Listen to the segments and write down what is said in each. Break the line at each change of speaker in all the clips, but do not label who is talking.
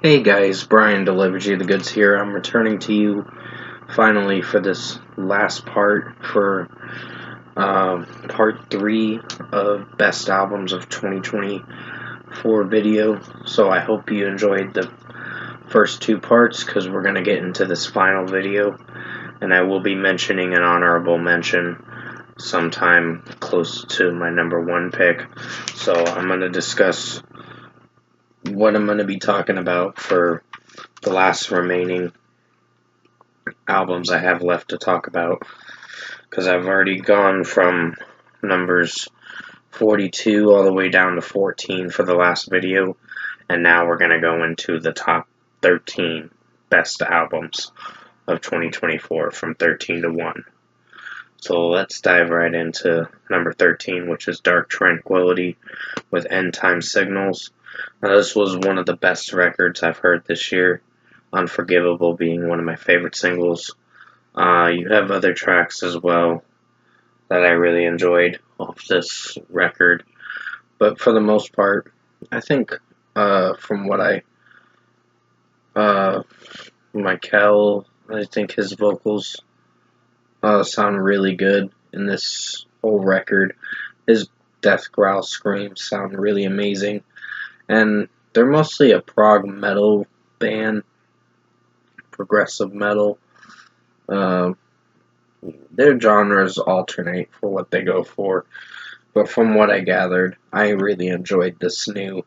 Hey guys, Brian Delivery the Goods here. I'm returning to you finally for this last part for part 3 of Best Albums of 2024 video. So I hope you enjoyed the first two parts because we're going to get into this final video, and I will be mentioning an honorable mention sometime close to my number 1 pick. So I'm going to discuss what I'm going to be talking about for the last remaining albums I have left to talk about, because I've already gone from numbers 42 all the way down to 14 for the last video, and now we're going to go into the top 13 best albums of 2024 from 13 to 1. So let's dive right into number 13, which is Dark Tranquillity with End Time Signals. Now, this was one of the best records I've heard this year, Unforgivable being one of my favorite singles. You have other tracks as well that I really enjoyed off this record, but for the most part, I think from what Michael, I think his vocals sound really good in this whole record. His death growl screams sound really amazing, and they're mostly a prog metal band, progressive metal. Uh, their genres alternate for what they go for, but from what I gathered, I really enjoyed this new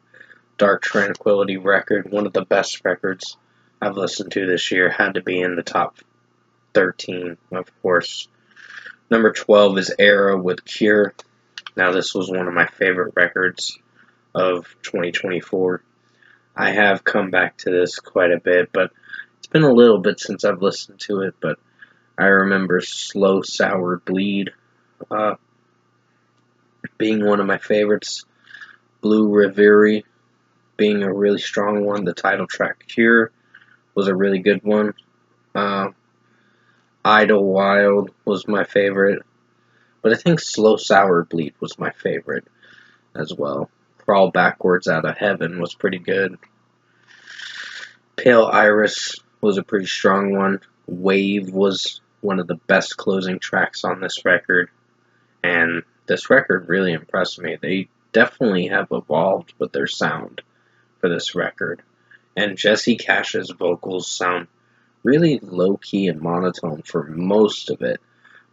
Dark Tranquillity record. One of the best records I've listened to this year. Had to be in the top 13, of course. Number 12 is Era with Cure. Now, this was one of my favorite records of 2024. I have come back to this quite a bit, but it's been a little bit since I've listened to it, but I remember Slow Sour Bleed uh, being one of my favorites. Blue Reverie being a really strong one. The title track Cure was a really good one. Uh, Idlewild was my favorite, but I think Slow Sour Bleed was my favorite as well. Crawl Backwards Out of Heaven was pretty good. Pale Iris was a pretty strong one. Wave was one of the best closing tracks on this record, and this record really impressed me. They definitely have evolved with their sound for this record, and Jesse Cash's vocals sound really low-key and monotone for most of it,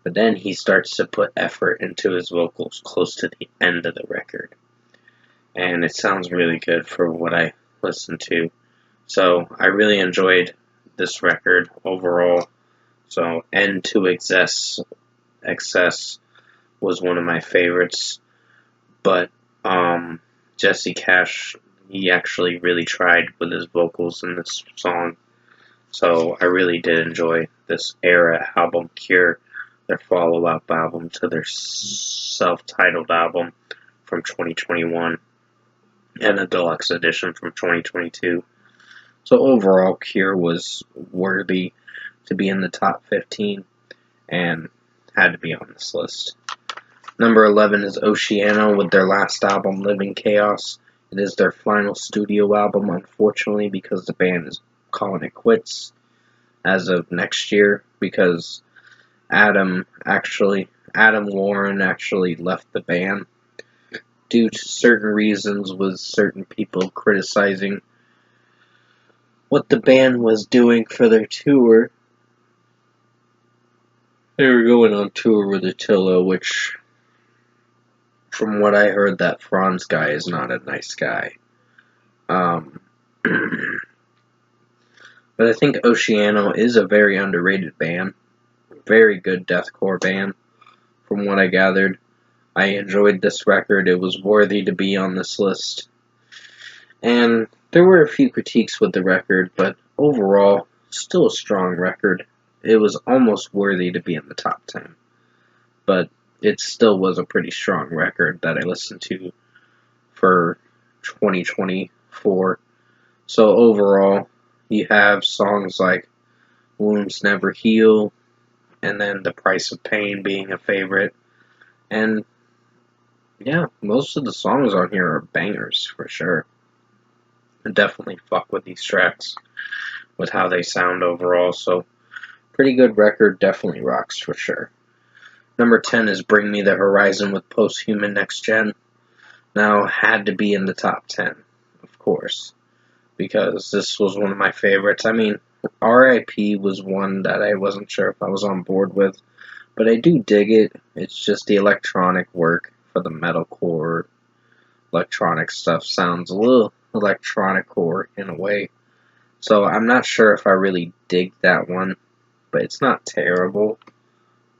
but then he starts to put effort into his vocals close to the end of the record, and it sounds really good for what I listened to. So I really enjoyed this record overall. So End to Excess was one of my favorites, but Jesse Cash, he actually really tried with his vocals in this song. So I really did enjoy this Era album, Cure, their follow-up album to their self-titled album from 2021, and a deluxe edition from 2022. So overall, Cure was worthy to be in the top 15 and had to be on this list. Number 11 is Oceano with their last album, Living Chaos. It is their final studio album, unfortunately, because the band is calling it quits as of next year, because Adam Warren actually left the band due to certain reasons, with certain people criticizing what the band was doing for their tour. They were going on tour with Attila, which, from what I heard, that Franz guy is not a nice guy. But I think Oceano is a very underrated band. Very good deathcore band, from what I gathered. I enjoyed this record. It was worthy to be on this list. And there were a few critiques with the record, but overall, still a strong record. It was almost worthy to be in the top 10. But it still was a pretty strong record that I listened to for 2024. So overall, you have songs like Wounds Never Heal, and then The Price of Pain being a favorite. And yeah, most of the songs on here are bangers for sure. I definitely fuck with these tracks, with how they sound overall, so pretty good record, definitely rocks for sure. Number 10 is Bring Me the Horizon with Posthuman Next Gen. Now, had to be in the top 10, of course, because this was one of my favorites. I mean, RIP was one that I wasn't sure if I was on board with, but I do dig it. It's just the electronic work for the metalcore electronic stuff sounds a little electronic core in a way. So I'm not sure if I really dig that one, but it's not terrible.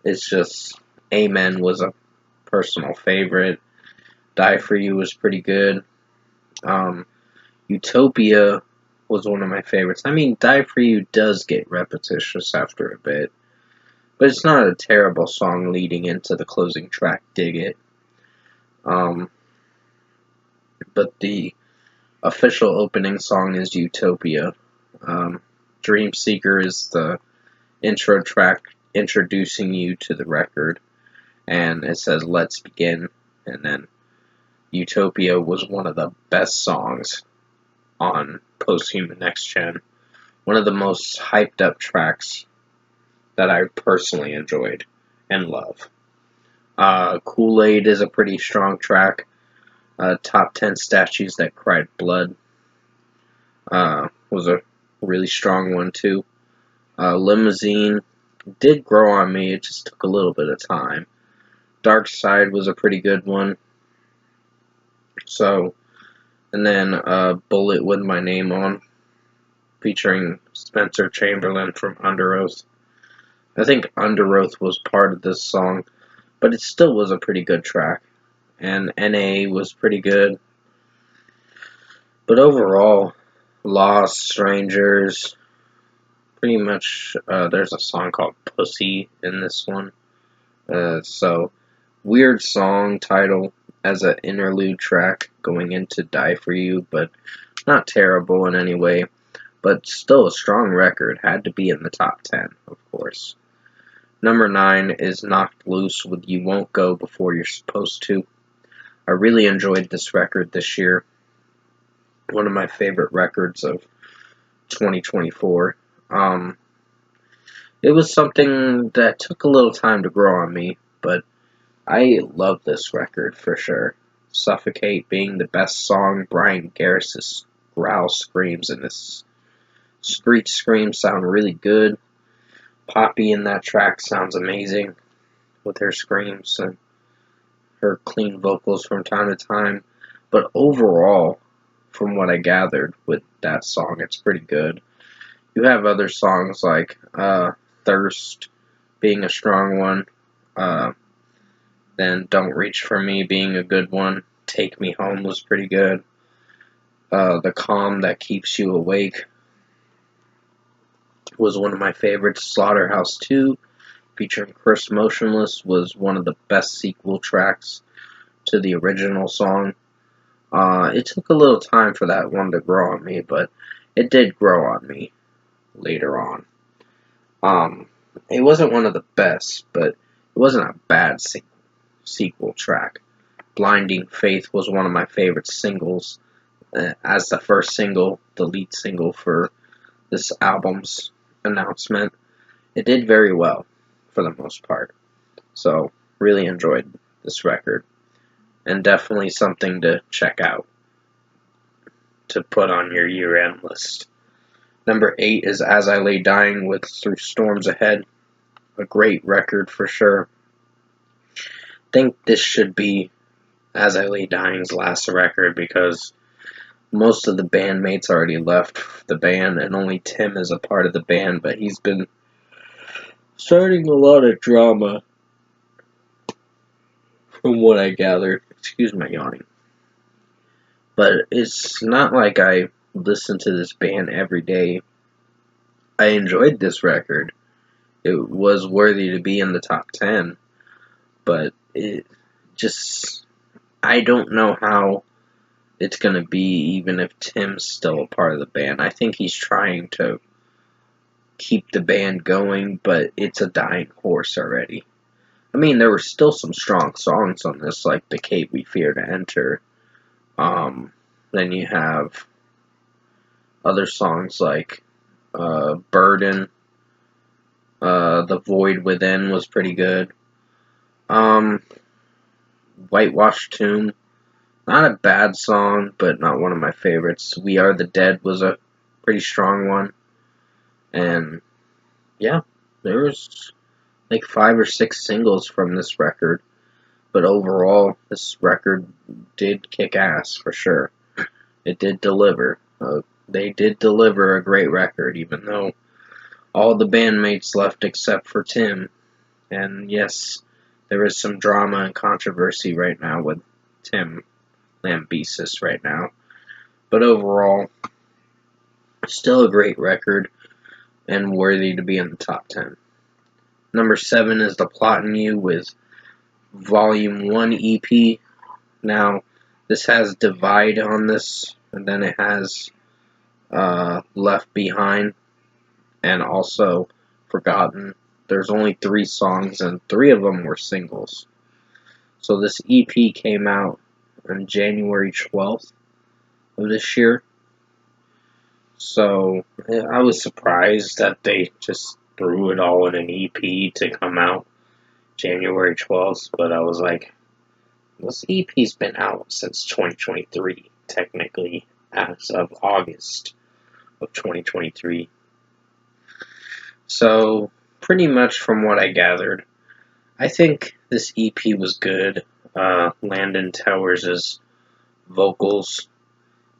It's just Amen was a personal favorite. Die For You was pretty good. Um, Utopia was one of my favorites. I mean, Die For You does get repetitious after a bit, but it's not a terrible song leading into the closing track, Dig It. But the official opening song is Utopia. Dream Seeker is the intro track introducing you to the record, and it says Let's Begin, and then Utopia was one of the best songs on Posthuman Next Gen. One of the most hyped up tracks that I personally enjoyed and love. Kool-Aid is a pretty strong track. Top 10 Statues That Cried Blood was a really strong one too. Limousine did grow on me, it just took a little bit of time. Dark Side was a pretty good one. So, and then Bullet With My Name On, featuring Spencer Chamberlain from Under Oath. I think Under Oath was part of this song, but it still was a pretty good track. And NA was pretty good. But overall, Lost, Strangers, pretty much, there's a song called Pussy in this one. So, weird song title as an interlude track going into Die For You, but not terrible in any way. But still a strong record, had to be in the top 10, of course. Number 9 is Knocked Loose with You Won't Go Before You're Supposed To. I really enjoyed this record this year. One of my favorite records of 2024. It was something that took a little time to grow on me, but I love this record for sure. Suffocate being the best song, Brian Garris' growl screams and his screech screams sound really good. Poppy in that track sounds amazing with her screams and her clean vocals from time to time. But overall, from what I gathered with that song, it's pretty good. You have other songs like Thirst being a strong one, then Don't Reach For Me being a good one. Take Me Home was pretty good. The Calm That Keeps You Awake was one of my favorites. Slaughterhouse 2, featuring Chris Motionless, was one of the best sequel tracks to the original song. It took a little time for that one to grow on me, but it did grow on me later on. It wasn't one of the best, but it wasn't a bad sequel track. Blinding Faith was one of my favorite singles. As the first single, the lead single for this album's announcement, it did very well for the most part. So, really enjoyed this record. And definitely something to check out, to put on your year-end list. Number 8 is As I Lay Dying with Through Storms Ahead. A great record for sure. I think this should be As I Lay Dying's last record because most of the bandmates already left the band and only Tim is a part of the band, but he's been starting a lot of drama from what I gathered. Excuse my yawning. But it's not like I listen to this band every day. I enjoyed this record. It was worthy to be in the top 10, but it just, I don't know how it's going to be even if Tim's still a part of the band. I think he's trying to keep the band going, but it's a dying horse already. I mean, there were still some strong songs on this, like The Cave We Fear to Enter. Then you have Other songs like Burden, The Void Within was pretty good. Um, Whitewashed Tomb, not a bad song, but not one of my favorites. We Are the Dead was a pretty strong one. And yeah, there was like 5 or 6 singles from this record. But overall, this record did kick ass for sure. It did deliver. They did deliver a great record, even though all the bandmates left except for Tim. And yes, there is some drama and controversy right now with Tim Lambesis right now. But overall, still a great record and worthy to be in the top 10. Number 7 is The Plot in You with Volume 1 EP. Now, this has Divide on this, and then it has Left Behind, and also Forgotten. There's only 3 songs, and 3 of them were singles. So this EP came out on January 12th of this year. So I was surprised that they just threw it all in an EP to come out January 12th, but I was like, this EP's been out since 2023, technically, as of August of 2023. So, pretty much from what I gathered, I think this EP was good. Landon Towers' vocals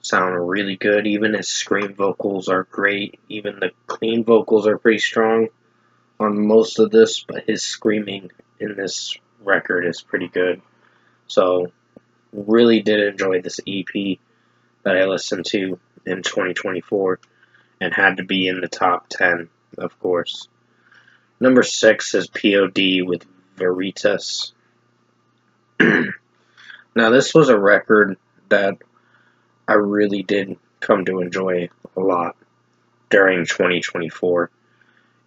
sound really good. Even his scream vocals are great. Even the clean vocals are pretty strong on most of this, but his screaming in this record is pretty good. So, really did enjoy this EP that I listened to in 2024 and had to be in the top 10, of course. Number 6 is POD with Veritas. Now, this was a record that I really did come to enjoy a lot during 2024.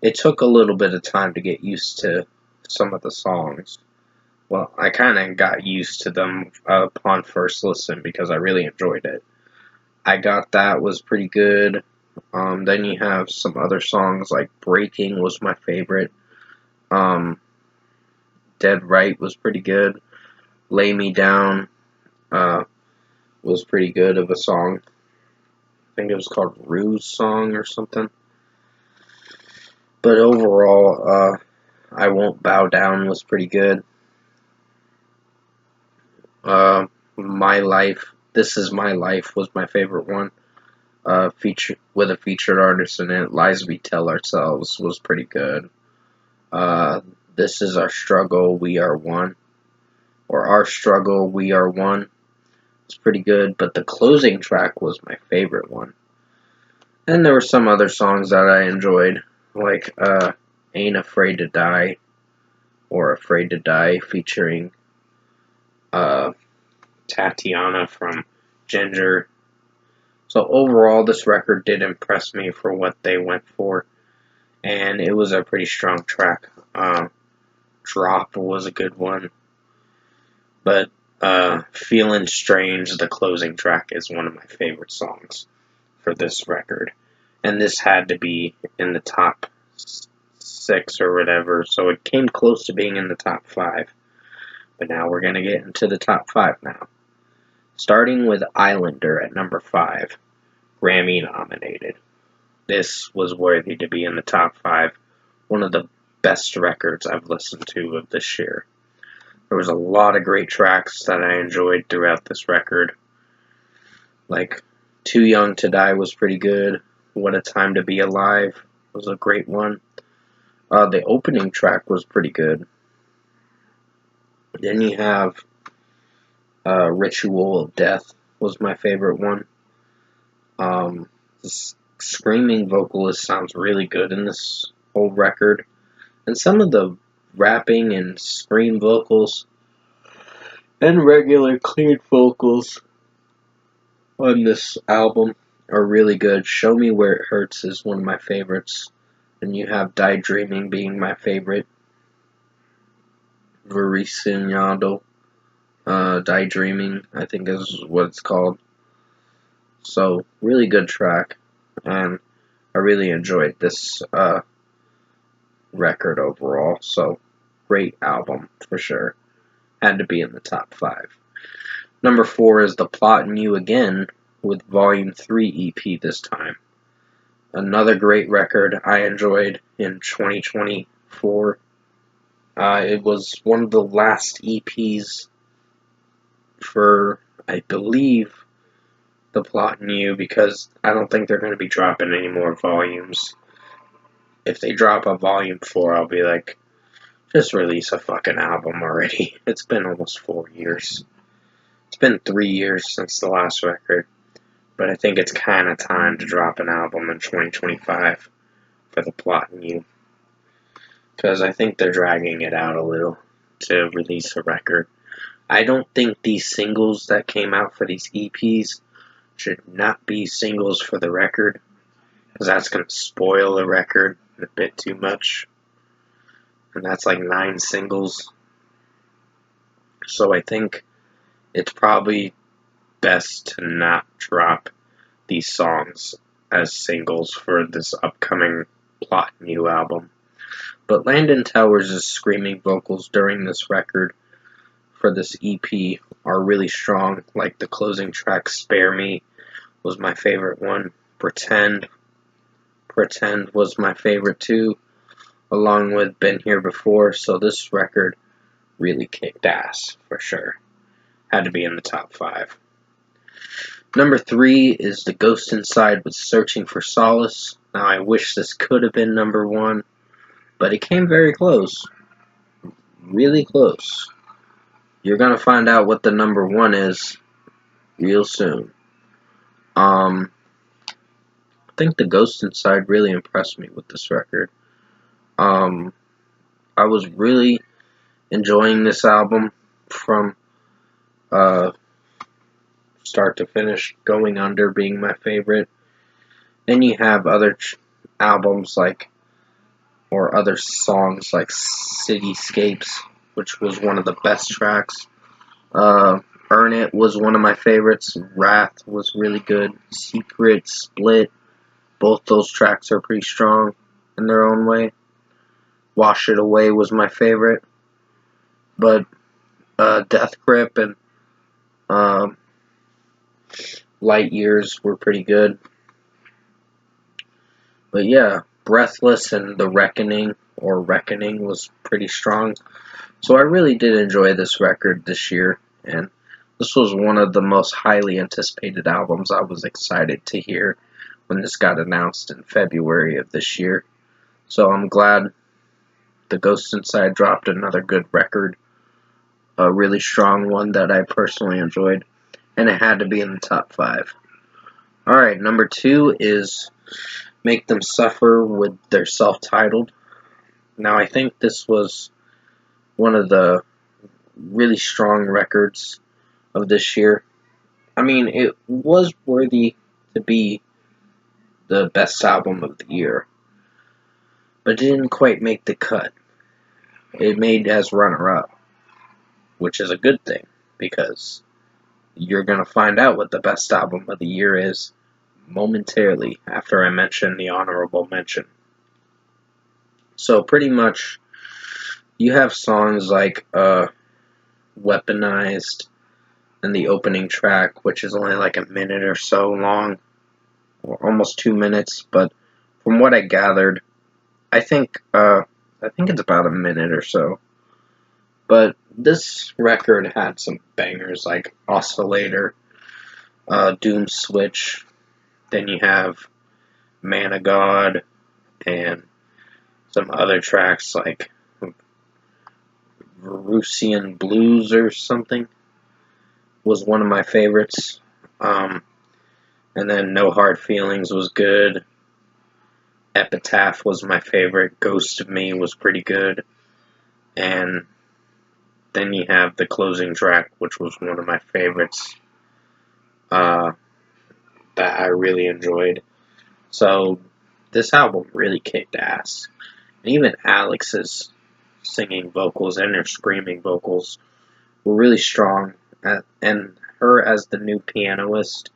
It took a little bit of time to get used to some of the songs. Well, I kind of got used to them upon first listen because I really enjoyed it. I Got That was pretty good. Then you have some other songs like Breaking was my favorite. Dead Right was pretty good. Lay Me Down was pretty good of a song. I think it was called Ruse Song or something. But overall, I Won't Bow Down was pretty good. My Life, This Is My Life was my favorite one. With a featured artist in it. Lies We Tell Ourselves was pretty good. This Is Our Struggle, We Are One. Or Our Struggle, We Are One. It's pretty good, but the closing track was my favorite one. And there were some other songs that I enjoyed, like Ain't Afraid to Die, or Afraid to Die, featuring Tatiana from Ginger. So overall, this record did impress me for what they went for, and it was a pretty strong track. Drop was a good one, but Feeling Strange, the closing track, is one of my favorite songs for this record. And this had to be in the top 6 or whatever, so it came close to being in the top 5. But now we're going to get into the top 5 now. Starting with Islander at number 5, Grammy nominated. This was worthy to be in the top 5. One of the best records I've listened to of this year. There was a lot of great tracks that I enjoyed throughout this record. Like, Too Young to Die was pretty good. What a Time to Be Alive was a great one. The opening track was pretty good. Then you have Ritual of Death was my favorite one. The screaming vocalist sounds really good in this whole record. And some of the rapping and scream vocals and regular clean vocals on this album are really good. Show Me Where It Hurts is one of my favorites. And you have Die Dreaming being my favorite. Verisinado. Die Dreaming, I think is what it's called. So, really good track. and I really enjoyed this record overall. So, great album for sure. Had to be in the top 5. Number 4 is The Plottin' You Again with Volume 3 EP this time. Another great record I enjoyed in 2024. It was one of the last EPs for, I believe, The Plottin' You, because I don't think they're going to be dropping any more volumes. If they drop a Volume 4, I'll be like, just release a fucking album already. It's been almost 4 years. It's been 3 years since the last record, but I think it's kind of time to drop an album in 2025 for The Plottin' You, because I think they're dragging it out a little to release a record. I don't think these singles that came out for these EPs should not be singles for the record, because that's going to spoil the record a bit too much. And that's like 9 singles. So I think it's probably best to not drop these songs as singles for this upcoming Plottin' You album. But Landon Towers' screaming vocals during this record for this EP are really strong. Like the closing track, Spare Me, was my favorite one. Pretend was my favorite too, along with Been Here Before. So this record really kicked ass for sure. Had to be in the top 5. Number 3 is The Ghost Inside with Searching for Solace. Now I wish this could have been number 1, but it came very close. Really close. You're gonna find out what the number 1 is real soon. I think The Ghost Inside really impressed me with this record. I was really enjoying this album from start to finish. Going Under being my favorite. Then you have other albums like, or other songs like Cityscapes, which was one of the best tracks. Earn It was one of my favorites. Wrath was really good. Secret, Split, both those tracks are pretty strong in their own way. Wash It Away was my favorite. But Death Grip and Light Years were pretty good. But yeah, Breathless and The Reckoning, or Reckoning, was pretty strong. So I really did enjoy this record this year, and this was one of the most highly anticipated albums I was excited to hear when this got announced in February of this year. So I'm glad The Ghost Inside dropped another good record, a really strong one that I personally enjoyed, and it had to be in the top 5. Alright, number 2 is Make Them Suffer with their self-titled. Now I think this was one of the really strong records of this year. I mean, it was worthy to be the best album of the year, but it didn't quite make the cut. It made as runner-up, which is a good thing, because you're going to find out what the best album of the year is momentarily after I mention the honorable mention. So pretty much, you have songs like Weaponized and the opening track, which is only like a minute or so long, or almost 2 minutes, but from what I gathered, I think it's about a minute or so. But this record had some bangers like Oscillator, Doom Switch, then you have Man of God, and some other tracks like Verusian Blues or something was one of my favorites. And then No Hard Feelings was good. Epitaph was my favorite. Ghost of Me was pretty good. And then you have the closing track, which was one of my favorites that I really enjoyed. So this album really kicked ass. And even Alex's singing vocals and her screaming vocals were really strong. And her as the new pianist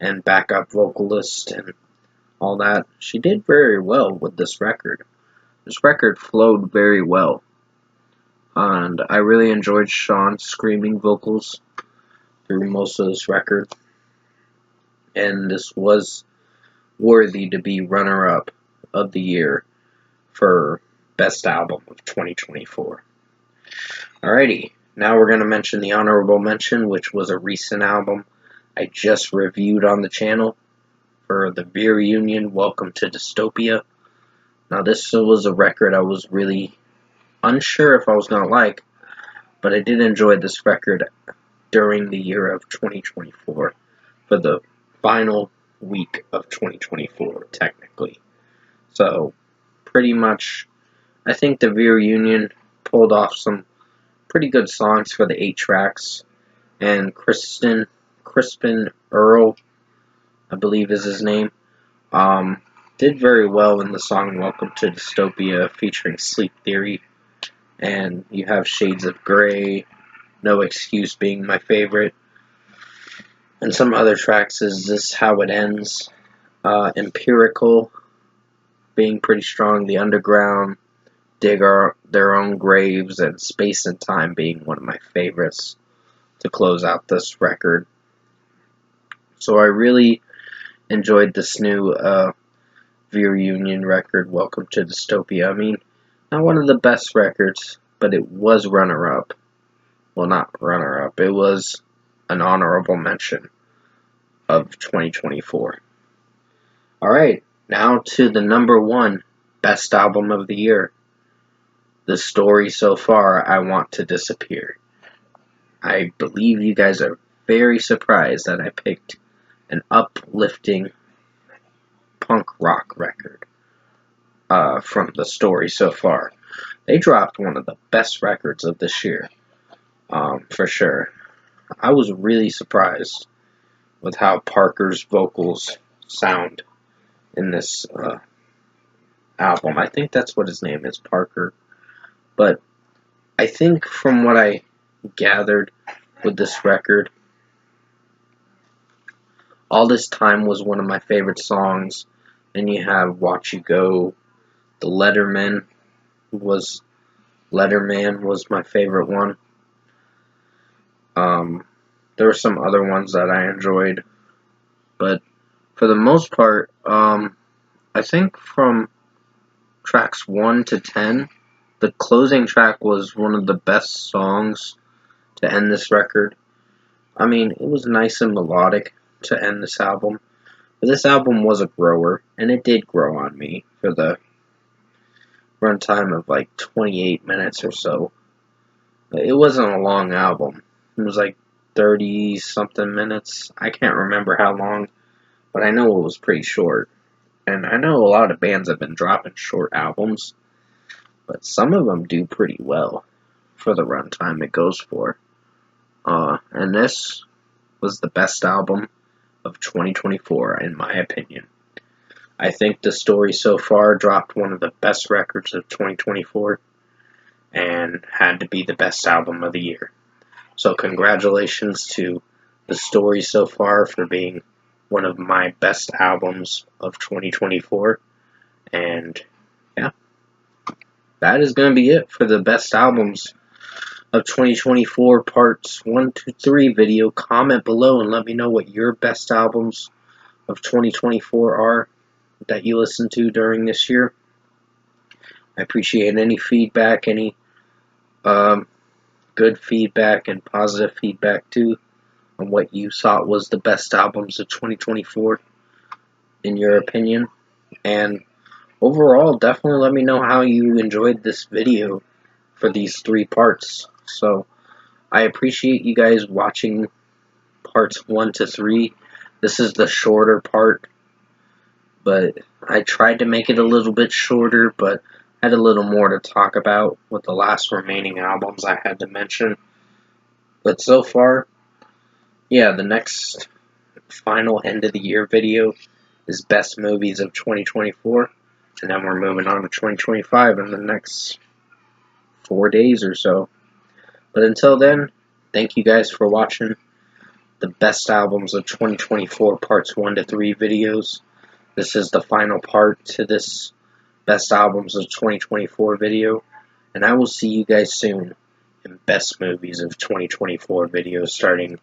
and backup vocalist and all that, she did very well with this record. This record flowed very well, and I really enjoyed Sean's screaming vocals through most of this record, and this was worthy to be runner-up of the year for Best Album of 2024. Alrighty, now we're going to mention the honorable mention, which was a recent album I just reviewed on the channel for the Veer Union, Welcome to Dystopia. Now this was a record I was really unsure if I was going to like, but I did enjoy this record during the year of 2024, for the final week of 2024, technically. So, pretty much, I think the Veer Union pulled off some pretty good songs for the 8 tracks, and Crispin Earl, I believe is his name, did very well in the song Welcome to Dystopia featuring Sleep Theory, and you have Shades of Grey, No Excuse being my favorite, and some other tracks is This How It Ends, Empirical being pretty strong, The Underground, Dig Their Own Graves, and Space and Time being one of my favorites to close out this record. So I really enjoyed this new Veer Union record, Welcome to Dystopia. I mean, not one of the best records, but it was runner-up. Well, not runner-up, it was an honorable mention of 2024. Alright, now to the number 1 best album of the year. The Story So Far, I Want to Disappear. I believe you guys are very surprised that I picked an uplifting punk rock record from The Story So Far. They dropped one of the best records of this year, for sure. I was really surprised with how Parker's vocals sound in this album. I think that's what his name is, Parker. But I think from what I gathered with this record, All This Time was one of my favorite songs. And you have Watch You Go, The Letterman was my favorite one. There were some other ones that I enjoyed, but for the most part, I think from tracks 1 to 10, the closing track was one of the best songs to end this record. I mean, it was nice and melodic to end this album, but this album was a grower, and it did grow on me for the runtime of like 28 minutes or so. It wasn't a long album. It was like 30-something minutes. I can't remember how long, but I know it was pretty short. And I know a lot of bands have been dropping short albums, but some of them do pretty well for the runtime it goes for. And this was the best album of 2024, in my opinion. I think The Story So Far dropped one of the best records of 2024 and had to be the best album of the year. So congratulations to The Story So Far for being one of my best albums of 2024. And yeah, that is going to be it for the best albums of 2024 parts 1 to 3 video. Comment below and let me know what your best albums of 2024 are that you listened to during this year. I appreciate any feedback, any good feedback and positive feedback too, on what you thought was the best albums of 2024 in your opinion. And overall, definitely let me know how you enjoyed this video for these 3 parts. So I appreciate you guys watching parts 1 to 3. This is the shorter part, but I tried to make it a little bit shorter, but had a little more to talk about with the last remaining albums I had to mention. But so far, yeah, the next final end of the year video is best movies of 2024, and then we're moving on to 2025 in the next 4 days or so. But until then, thank you guys for watching the best albums of 2024 parts 1 to 3 videos. This is the final part to this Best Albums of 2024 video, and I will see you guys soon in Best Movies of 2024 videos starting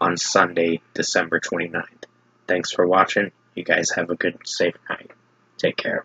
on Sunday, December 29th. Thanks for watching. You guys have a good, safe night. Take care.